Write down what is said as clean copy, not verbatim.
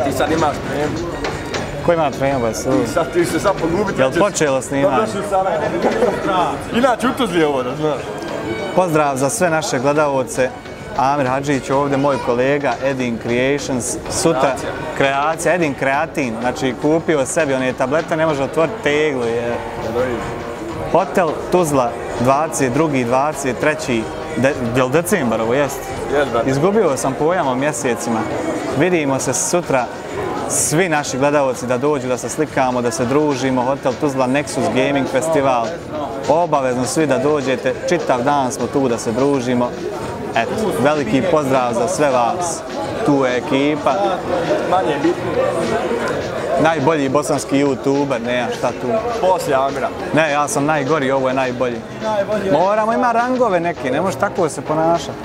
Ti sad imaš tremu. Ko ima tremu, ba se? Ti se sad pogubiti. Jel počelo snimanje? Inače u Tuzli ovo, da znaš. Pozdrav za sve naše gledalce. Amir Hadžić ovdje, moj kolega Edin Creations, sutra kreacija, Edin Kreatin, znači kupio sebi one tablete, ne može otvoriti teglu. Hotel Tuzla 22. 23. Jel decembar ovo jest? Izgubio sam pojam o mjesecima. Vidimo se sutra, svi naši gledalci da dođu, da se slikamo, da se družimo. Hotel Tuzla Nexus Gaming Festival. Obavezno svi da dođete, čitav dan smo tu da se družimo. Eto, veliki pozdrav za sve vas. Tu je ekipa. Manje bitno. Najbolji bosanski youtuber, nema šta tu. Poslije Amira. Ne, ja sam najgori, ovo je najbolji. Moramo imati rangove neki, ne može tako se ponašati.